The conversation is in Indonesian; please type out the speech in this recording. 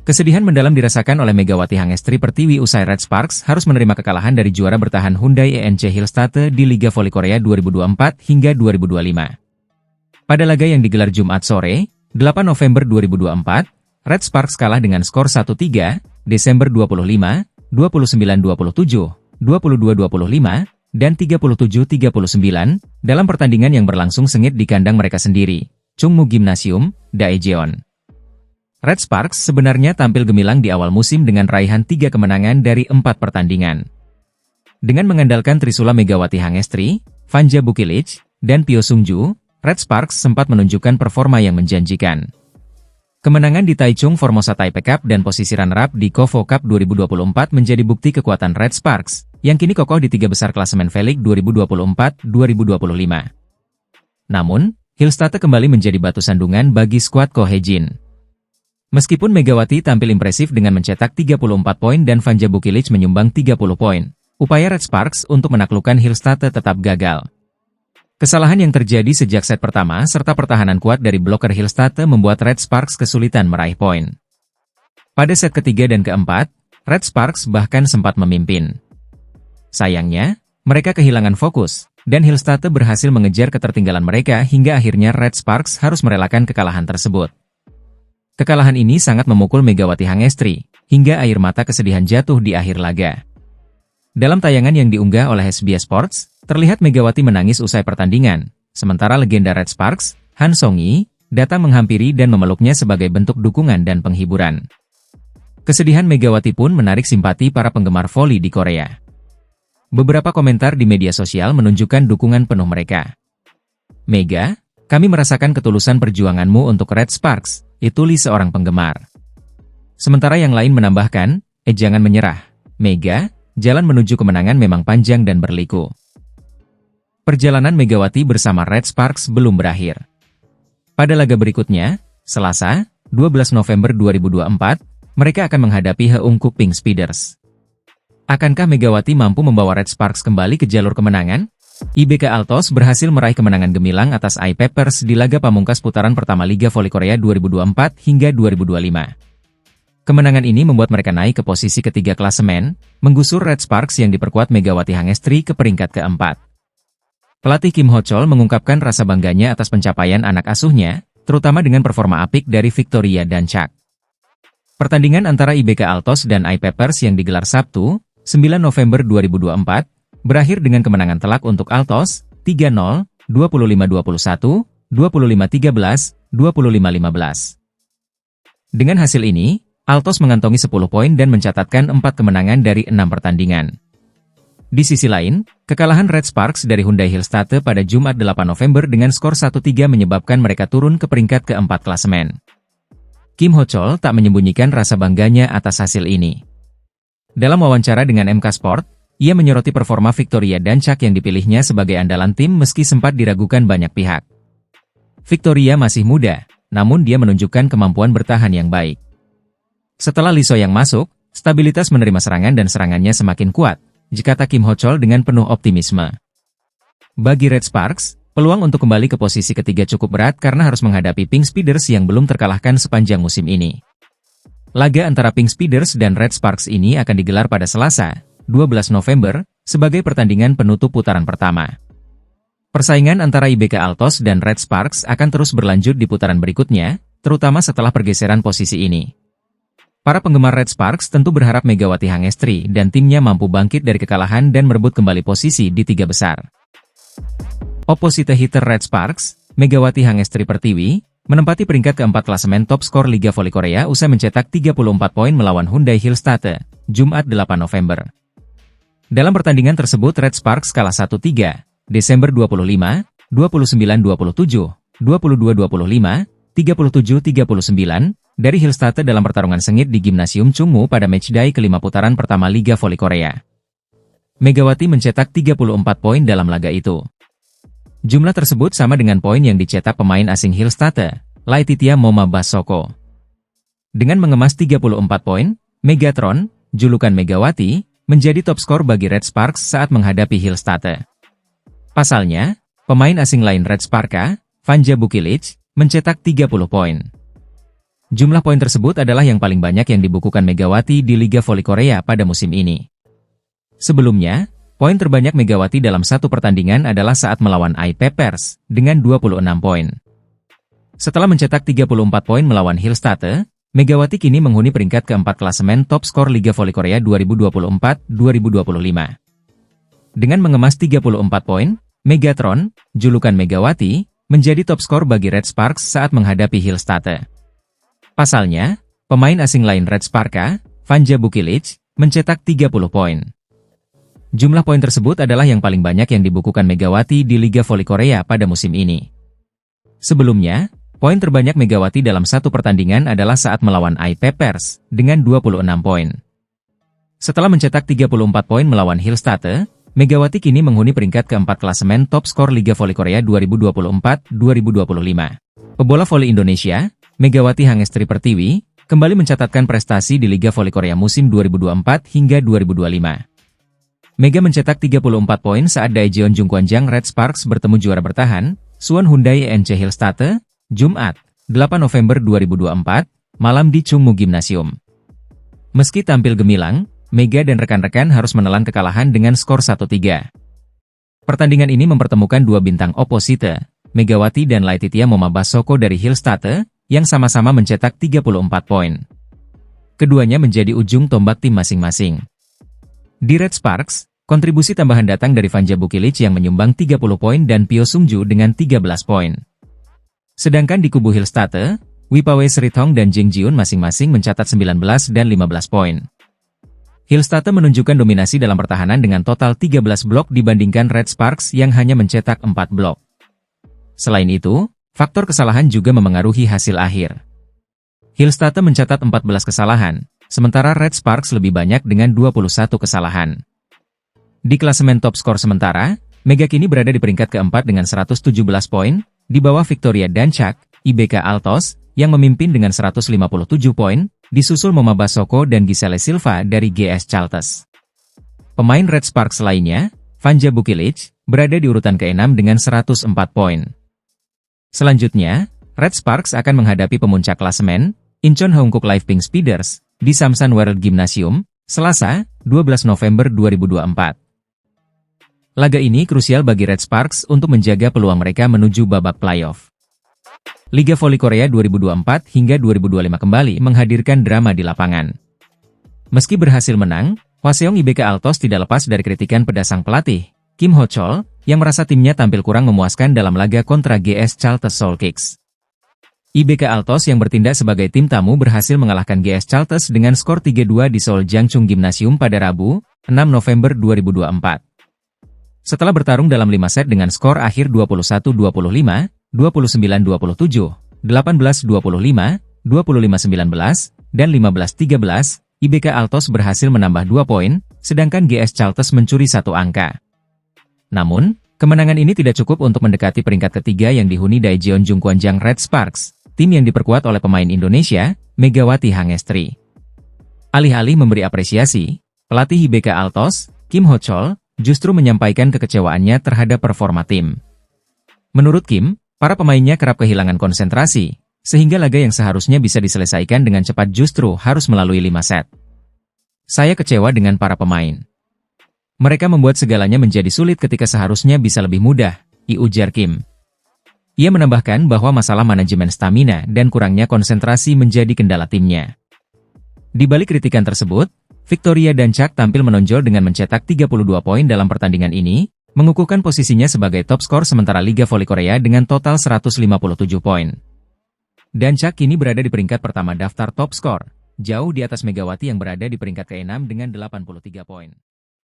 Kesedihan mendalam dirasakan oleh Megawati Hangestri Pertiwi usai Red Sparks harus menerima kekalahan dari juara bertahan Hyundai ENC Hillstate di Liga Voli Korea 2024 hingga 2025. Pada laga yang digelar Jumat sore, 8 November 2024, Red Sparks kalah dengan skor 1-3, Desember 25, 29-27, 22-25, dan 37-39, dalam pertandingan yang berlangsung sengit di kandang mereka sendiri, Chungmu Gymnasium, Daejeon. Red Sparks sebenarnya tampil gemilang di awal musim dengan raihan 3 kemenangan dari 4 pertandingan. Dengan mengandalkan Trisula Megawati Hangestri, Vanja Bukilic, dan Pyo Sungju, Red Sparks sempat menunjukkan performa yang menjanjikan. Kemenangan di Taichung Formosa Taipei Cup dan posisi runner-up di KOFO Cup 2024 menjadi bukti kekuatan Red Sparks, yang kini kokoh di 3 besar klasemen V-League 2024-2025. Namun, Hillstate kembali menjadi batu sandungan bagi skuad Ko Hye-jin. Meskipun Megawati tampil impresif dengan mencetak 34 poin dan Vanja Bukilic menyumbang 30 poin, upaya Red Sparks untuk menaklukkan Hillstate tetap gagal. Kesalahan yang terjadi sejak set pertama serta pertahanan kuat dari bloker Hillstate membuat Red Sparks kesulitan meraih poin. Pada set ketiga dan keempat, Red Sparks bahkan sempat memimpin. Sayangnya, mereka kehilangan fokus, dan Hillstate berhasil mengejar ketertinggalan mereka hingga akhirnya Red Sparks harus merelakan kekalahan tersebut. Kekalahan ini sangat memukul Megawati Hangestri, hingga air mata kesedihan jatuh di akhir laga. Dalam tayangan yang diunggah oleh SBS Sports, terlihat Megawati menangis usai pertandingan, sementara legenda Red Sparks, Han Song-yi, datang menghampiri dan memeluknya sebagai bentuk dukungan dan penghiburan. Kesedihan Megawati pun menarik simpati para penggemar voli di Korea. Beberapa komentar di media sosial menunjukkan dukungan penuh mereka. "Mega, kami merasakan ketulusan perjuanganmu untuk Red Sparks," tulis seorang penggemar. Sementara yang lain menambahkan, "Jangan menyerah, Mega, jalan menuju kemenangan memang panjang dan berliku." Perjalanan Megawati bersama Red Sparks belum berakhir. Pada laga berikutnya, Selasa, 12 November 2024, mereka akan menghadapi Heungkuk Pink Speeders. Akankah Megawati mampu membawa Red Sparks kembali ke jalur kemenangan? IBK Altos berhasil meraih kemenangan gemilang atas Eye Peppers di laga pamungkas putaran pertama Liga Voli Korea 2024 hingga 2025. Kemenangan ini membuat mereka naik ke posisi ketiga klasemen, menggusur Red Sparks yang diperkuat Megawati Hangestri ke peringkat keempat. Pelatih Kim Ho-chol mengungkapkan rasa bangganya atas pencapaian anak asuhnya, terutama dengan performa apik dari Victoria dan Chak. Pertandingan antara IBK Altos dan Eye Peppers yang digelar Sabtu, 9 November 2024, berakhir dengan kemenangan telak untuk Altos, 3-0, 25-21, 25-13, 25-15. Dengan hasil ini, Altos mengantongi 10 poin dan mencatatkan 4 kemenangan dari 6 pertandingan. Di sisi lain, kekalahan Red Sparks dari Hyundai Hillstate pada Jumat 8 November dengan skor 1-3 menyebabkan mereka turun ke peringkat keempat klasemen. Kim Ho-chol tak menyembunyikan rasa bangganya atas hasil ini. Dalam wawancara dengan MK Sport, ia menyoroti performa Victoria dan Chak yang dipilihnya sebagai andalan tim meski sempat diragukan banyak pihak. Victoria masih muda, namun dia menunjukkan kemampuan bertahan yang baik. Setelah Lee So-young masuk, stabilitas menerima serangan dan serangannya semakin kuat, kata Kim Ho-chol dengan penuh optimisme. Bagi Red Sparks, peluang untuk kembali ke posisi ketiga cukup berat karena harus menghadapi Pink Speeders yang belum terkalahkan sepanjang musim ini. Laga antara Pink Speeders dan Red Sparks ini akan digelar pada Selasa, 12 November, sebagai pertandingan penutup putaran pertama. Persaingan antara IBK Altos dan Red Sparks akan terus berlanjut di putaran berikutnya, terutama setelah pergeseran posisi ini. Para penggemar Red Sparks tentu berharap Megawati Hangestri dan timnya mampu bangkit dari kekalahan dan merebut kembali posisi di 3 besar. Opposite hitter Red Sparks, Megawati Hangestri Pertiwi, menempati peringkat keempat klasemen top skor Liga Voli Korea usai mencetak 34 poin melawan Hyundai Hillstate, Jumat 8 November. Dalam pertandingan tersebut Red Sparks kalah 1-3, Desember 25, 29-27, 22-25, 37-39, dari Hillstate dalam pertarungan sengit di Gymnasium Chungmu pada matchday kelima putaran pertama Liga Voli Korea. Megawati mencetak 34 poin dalam laga itu. Jumlah tersebut sama dengan poin yang dicetak pemain asing Hillstate, Laetitia Moma Basoko. Dengan mengemas 34 poin, Megatron, julukan Megawati, menjadi top skor bagi Red Sparks saat menghadapi Hillstate. Pasalnya, pemain asing lain Red Sparka, Vanja Bukilic, mencetak 30 poin. Jumlah poin tersebut adalah yang paling banyak yang dibukukan Megawati di Liga Voli Korea pada musim ini. Sebelumnya, poin terbanyak Megawati dalam satu pertandingan adalah saat melawan Vipers, dengan 26 poin. Setelah mencetak 34 poin melawan Hillstate, Megawati kini menghuni peringkat keempat klasemen top skor Liga Voli Korea 2024-2025. Dengan mengemas 34 poin, Megatron, julukan Megawati, menjadi top skor bagi Red Sparks saat menghadapi Hillstate. Pasalnya, pemain asing lain Red Sparka, Vanja Bukilic, mencetak 30 poin. Jumlah poin tersebut adalah yang paling banyak yang dibukukan Megawati di Liga Voli Korea pada musim ini. Sebelumnya, poin terbanyak Megawati dalam satu pertandingan adalah saat melawan Vipers, dengan 26 poin. Setelah mencetak 34 poin melawan Hillstate, Megawati kini menghuni peringkat keempat klasemen top skor Liga Voli Korea 2024-2025. Pebola voli Indonesia, Megawati Hangestri Pertiwi, kembali mencatatkan prestasi di Liga Voli Korea musim 2024 hingga 2025. Mega mencetak 34 poin saat Daejeon Jungkwanjang Red Sparks bertemu juara bertahan, Suwon Hyundai NC Hillstate, Jumat, 8 November 2024, malam di Chungmu Gymnasium. Meski tampil gemilang, Mega dan rekan-rekan harus menelan kekalahan dengan skor 1-3. Pertandingan ini mempertemukan dua bintang oposite, Megawati dan Laetitia Momabasoko dari Hillstate, yang sama-sama mencetak 34 poin. Keduanya menjadi ujung tombak tim masing-masing. Di Red Sparks, kontribusi tambahan datang dari Vanja Bukilic yang menyumbang 30 poin dan Pyo Sungju dengan 13 poin. Sedangkan di kubu Hillstate, Wipawe Srithong dan Jing Jiun masing-masing mencatat 19 dan 15 poin. Hillstate menunjukkan dominasi dalam pertahanan dengan total 13 blok dibandingkan Red Sparks yang hanya mencetak 4 blok. Selain itu, faktor kesalahan juga memengaruhi hasil akhir. Hillstate mencatat 14 kesalahan, sementara Red Sparks lebih banyak dengan 21 kesalahan. Di klasemen top skor sementara, Mega kini berada di peringkat keempat dengan 117 poin, di bawah Victoria Dancak, IBK Altos, yang memimpin dengan 157 poin, disusul Momabasoko dan Giselle Silva dari GS Chalters. Pemain Red Sparks lainnya, Vanja Bukilic, berada di urutan ke-6 dengan 104 poin. Selanjutnya, Red Sparks akan menghadapi pemuncak klasemen, Incheon Hongkuk Live Pink Speeders, di Samsan World Gymnasium, Selasa, 12 November 2024. Laga ini krusial bagi Red Sparks untuk menjaga peluang mereka menuju babak playoff. Liga Voli Korea 2024 hingga 2025 kembali menghadirkan drama di lapangan. Meski berhasil menang, Hwaseong IBK Altos tidak lepas dari kritikan pedasang pelatih, Kim Ho-chol, yang merasa timnya tampil kurang memuaskan dalam laga kontra GS Chalters Seoul Kicks. IBK Altos yang bertindak sebagai tim tamu berhasil mengalahkan GS Chalters dengan skor 3-2 di Seoul Jangchung Gymnasium pada Rabu, 6 November 2024. Setelah bertarung dalam 5 set dengan skor akhir 21-25, 29-27, 18-25, 25-19, dan 15-13, IBK Altos berhasil menambah 2 poin, sedangkan GS Chalters mencuri 1 angka. Namun, kemenangan ini tidak cukup untuk mendekati peringkat ketiga yang dihuni Daejeon Jungkwanjang Red Sparks, tim yang diperkuat oleh pemain Indonesia, Megawati Hangestri. Alih-alih memberi apresiasi, pelatih IBK Altos, Kim Ho-chol, justru menyampaikan kekecewaannya terhadap performa tim. Menurut Kim, para pemainnya kerap kehilangan konsentrasi, sehingga laga yang seharusnya bisa diselesaikan dengan cepat justru harus melalui 5 set. Saya kecewa dengan para pemain. Mereka membuat segalanya menjadi sulit ketika seharusnya bisa lebih mudah, ujar Kim. Ia menambahkan bahwa masalah manajemen stamina dan kurangnya konsentrasi menjadi kendala timnya. Di balik kritikan tersebut, Victoria Dancak tampil menonjol dengan mencetak 32 poin dalam pertandingan ini, mengukuhkan posisinya sebagai top skor sementara Liga Voli Korea dengan total 157 poin. Dancak kini berada di peringkat pertama daftar top skor, jauh di atas Megawati yang berada di peringkat ke-6 dengan 83 poin.